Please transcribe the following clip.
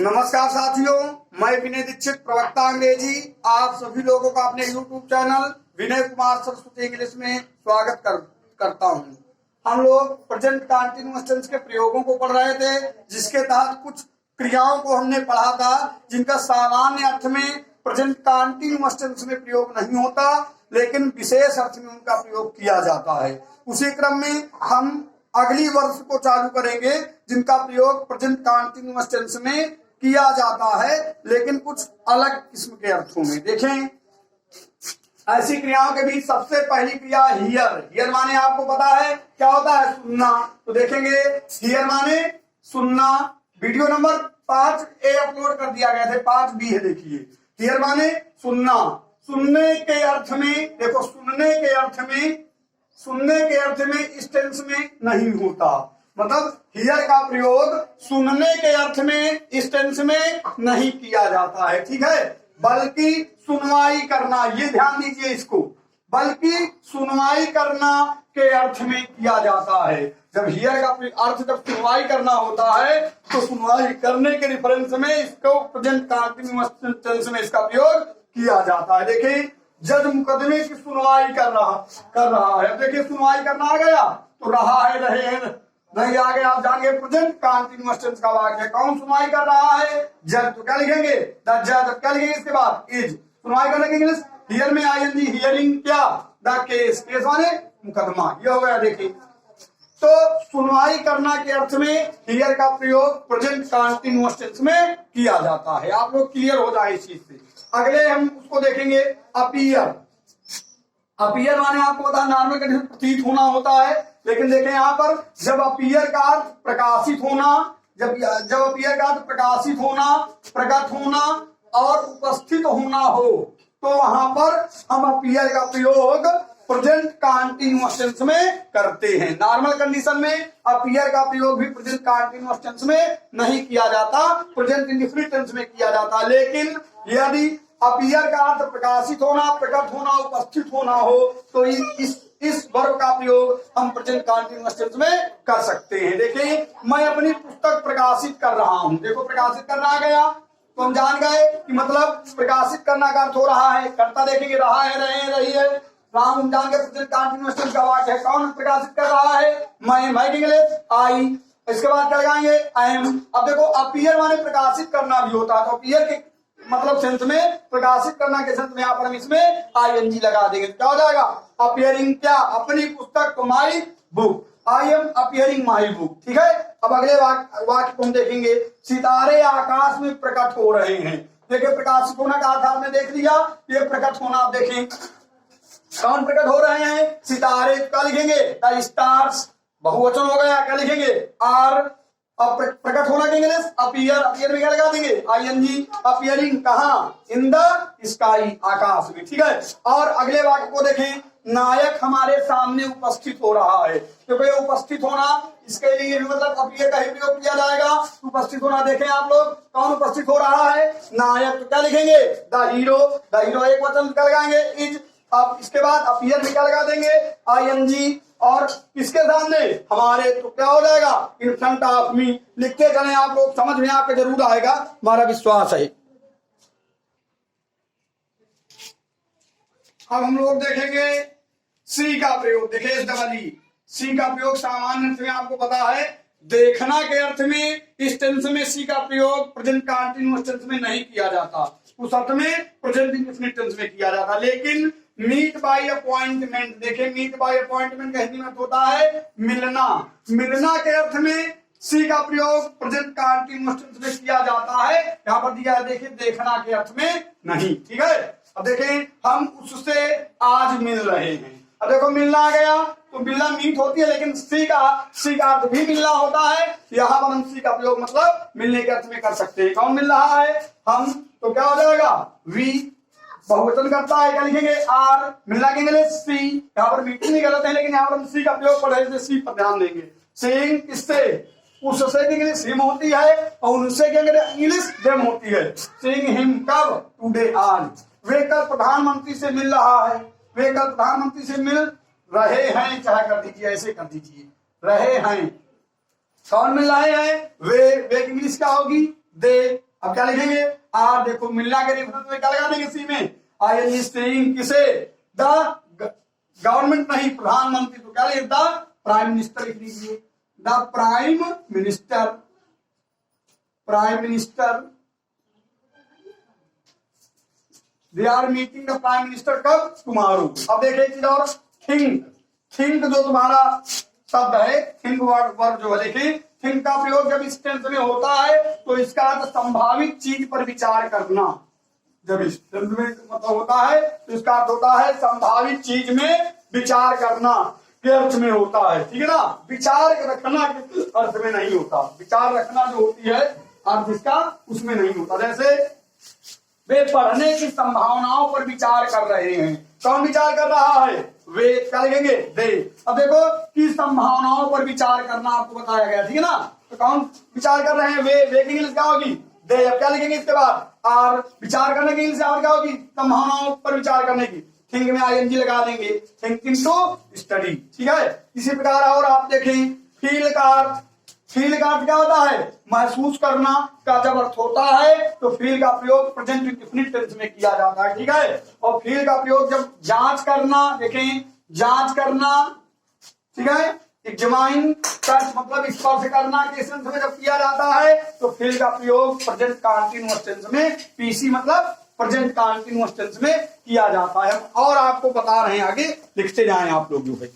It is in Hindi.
नमस्कार साथियों, मैं विनय दीक्षित, प्रवक्ता अंग्रेजी। आप सभी लोगों का अपने YouTube channel Vinay Kumar Saraswati English में स्वागत करता हूं। हम लोग प्रेजेंट कंटीन्यूअस टेंस के प्रयोगों को पढ़ रहे थे, जिसके तहत कुछ क्रियाओं को हमने पढ़ा था जिनका सामान्य अर्थ में प्रेजेंट कंटीन्यूअस टेंस में प्रयोग नहीं होता, लेकिन विशेष अर्थ में उनका प्रयोग किया जाता है। उसी क्रम में हम अगली वर्ष को चालू करेंगे जिनका प्रयोग प्रेजेंट कंटीन्यूअस टेंस में किया जाता है, लेकिन कुछ अलग किस्म के अर्थों में। देखें, ऐसी क्रियाओं के बीच सबसे पहली क्रिया हियर। हियर माने आपको पता है क्या होता है? सुनना। तो देखेंगे, हियर माने सुनना। वीडियो नंबर 5A अपलोड कर दिया गया था, 5B है, देखिए। हियर माने सुनना। सुनने के अर्थ में देखो, सुनने के अर्थ में इस टेंस में नहीं होता। मतलब हियर का प्रयोग सुनने के अर्थ में इस टेंस में नहीं किया जाता है, ठीक है, बल्कि सुनवाई करना, ये ध्यान दीजिए इसको, बल्कि सुनवाई करना के अर्थ में किया जाता है। जब हियर का अर्थ जब सुनवाई करना होता है तो सुनवाई करने के रिफरेंस में इसको प्रेजेंट कंटीन्यूअस टेंस में इसका प्रयोग किया जाता है। देखिए, जज मुकदमे की सुनवाई कर रहा है। देखिए, सुनवाई करना आ गया तो रहा है, रहे हैं, नहीं आ गया, आप जानेंगे प्रेजेंट कंटीन्यूअस टेंस का वाक्य। कौन सुनवाई कर रहा है? जज। तो क्या लिखेंगे? द जज। क्या लिखेंगे इसके बाद? इज। सुनवाई करने की इंग्लिश हियर में आईएनजी, हियरिंग क्या? The case. केस माने मुकदमा, ये हो गया। देखिए, तो सुनवाई करना के अर्थ में हियर का प्रयोग प्रेजेंट कंटीन्यूअस टेंस में किया जाता है। आप लोग क्लियर हो जाए इस चीज से। अगले हम उसको देखेंगे, अपीयर। अपीयर माने आपको पता है नॉर्मल कंडीशन प्रतीत होना होता है, लेकिन देखें यहाँ पर जब अपीयर का अर्थ प्रकाशित होना, जब अपीयर का अर्थ प्रकाशित होना, प्रकट होना और उपस्थित होना हो, तो वहां पर हम अपीयर का प्रयोग प्रेजेंट कंटीन्यूअस टेंस में करते हैं। नॉर्मल कंडीशन में अपीयर का प्रयोग भी प्रेजेंट कंटीन्यूअस टेंस में नहीं किया जाता, प्रेजेंट इंडेफिनिट टेंस में किया जाता। लेकिन यदि अपीयर का अर्थ प्रकाशित होना, प्रकट होना, उपस्थित होना हो, तो इस वर्ब का प्रयोग हम प्रेजेंट कंटीन्यूअस टेंस में कर सकते हैं। देखिए, मैं अपनी पुस्तक प्रकाशित कर रहा हूं। देखो, प्रकाशित करना आ गया तो हम जान गए कि मतलब प्रकाशित करना का अर्थ हो रहा है। कर्ता देखेंगे, रहा है, रहे, रही है, राम जान के प्रेजेंट कंटीन्यूअस टेंस का वाक्य है। कौन प्रकाशित कर रहा है? मैं इंग्लिश आई। इसके बाद क्या लगाएंगे? I am. अब देखो, अपीयर माने प्रकाशित करना भी होता है, तो अपीयर के मतलब सेंस में, प्रकाशित करना के सेंस में यहाँ पर हम इसमें आईएनजी लगा देंगे। क्या हो जाएगा? अपीयरिंग क्या? अपनी पुस्तक, तो my book. I am appearing my book, ठीक है। अब अगले वाक्य को हम देखेंगे, सितारे आकाश में प्रकट हो रहे हैं। देखिए, प्रकाशित होना का अर्थ आपने देख लिया, ये प्रकट होना। आप देखें, कौन प्रकट हो रहे हैं? सितारे। क्या लिखेंगे? द स्टार्स, बहुवचन हो गया। क्या लिखेंगे? आर। अब प्रकट होना के इंग्लिश अपीयर। अपीयर में क्या लगा देंगे? आईएनजी। अपीयरिंग कहाँ? इन द स्काई, आकाश में, ठीक है। और अगले वाक्य को देखें, नायक हमारे सामने उपस्थित हो रहा है। क्योंकि तो उपस्थित होना, इसके लिए भी मतलब अपीयर का ही प्रयोग किया जाएगा। उपस्थित होना देखें आप लोग, कौन उपस्थित हो रहा है? नायक। तो क्या लिखेंगे? The hero. द हीरो एक वचन क्या लगाएंगे? इज। अब इसके बाद अपीयर में क्या लगा देंगे? आईएनजी। और किसके सामने? हमारे। तो क्या हो जाएगा? In front of me. लिखते चले आप लोग, समझ में आपके जरूर आएगा, हमारा विश्वास है। अब हम लोग देखेंगे सी का प्रयोग। देखिए, सी का प्रयोग सामान्य अर्थ में आपको पता है, देखना के अर्थ में इस टेंस में सी का प्रयोग प्रेजेंट कंटीन्यूअस टेंस में नहीं किया जाता, उस अर्थ में प्रेजेंट इंडेफिनिट टेंस में किया जाता। लेकिन मीट बाय अपॉइंटमेंट, देखिए, मीट बाय अपॉइंटमेंट का हिंदी में होता है मिलना। मिलना के अर्थ में सी का प्रयोग प्रेजेंट कंटीन्यूअस टेंस में किया जाता है। यहाँ पर दिया है, देखिए, देखना के अर्थ में नहीं, ठीक है। अब देखें, हम उससे आज मिल रहे हैं। अब देखो, मिलना आ गया तो मिलना मीट होती है, लेकिन सी का अर्थ भी मिलना होता है। यहाँ पर हम सी का प्रयोग मतलब मिलने के अर्थ में कर सकते हैं। कौन मिल रहा है? हम। तो क्या हो जाएगा? वी। बहुवचन करता है, क्या लिखेंगे? आर। मिलना के इंग्लिश सी। यहाँ पर मीटिंग नहीं गलत है, लेकिन यहाँ पर हम सी का प्रयोग पढ़ रहे थे, सी पर ध्यान देंगे। सेइंग किससे? उससे की इंग्लिश हिम होती है, और उनसे की इंग्लिश देम होती है। सेइंग हिम कब? टुडे, आज। वे कल प्रधानमंत्री से मिल रहा है। वे कल प्रधानमंत्री से मिल रहे हैं, चाहे कर दीजिए, ऐसे कर दीजिए, रहे हैं। कौन मिल रहे हैं? वे। वे की इंग्लिश क्या होगी? दे। अब क्या लिखेंगे, आर देखो मिलना के रेफरेंस में क्या लगा देंगे, सी में आई एन स्टेइंग किसे, द गवर्नमेंट नहीं प्रधानमंत्री, तो क्या लिखे, द प्राइम मिनिस्टर लिख लीजिए, the prime minister they are meeting the prime minister कब, टुमारो। अब देखिए एक चीज और, थिंक जो तुम्हारा शब्द है, थिंक वर्ड जो है, देखिए थिंक का प्रयोग जब इस टेंस में होता है तो इसका अर्थ संभावित चीज पर विचार करना। जब इस टेंस में मतलब होता है तो इसका अर्थ होता है संभावित चीज में विचार करना के अर्थ में होता है, ठीक है ना, विचार रखना के अर्थ में नहीं होता। विचार रखना जो होती है अर्थ इसका उसमें नहीं होता। जैसे वे पढ़ने की संभावनाओं पर विचार कर रहे हैं, कौन विचार कर रहा है, वे, क्या लिखेंगे, दे। अब देखो कि संभावनाओं पर विचार करना आपको बताया गया, ठीक है ना, तो कौन विचार कर रहे हैं, वे की इंग्लिश क्या होगी, दे। अब क्या लिखेंगे इसके बाद, आर, विचार करने की इंग्लिश और क्या होगी, संभावनाओं पर विचार करने की, थिंक में आईएनजी लगा देंगे, थिंकिंग टू स्टडी, ठीक है। इसी प्रकार और आप देखें, फील का अर्थ क्या होता है, महसूस करना का जब अर्थ होता है तो फील का प्रयोग प्रेजेंट इंडेफिनिट टेंस में किया जाता है, ठीक है। और फील का प्रयोग जब जांच करना, देखें जांच करना, ठीक है, एग्जामाइन टच मतलब स्पर्श करना के सेंस में जब किया जाता है तो फील का प्रयोग प्रेजेंट कंटीन्यूअस टेंस में, पीसी मतलब प्रेजेंट कंटीन्यूअस टेंस में किया जाता है। और आपको बता रहे हैं, आगे लिखते जाएं आप लोग जो है।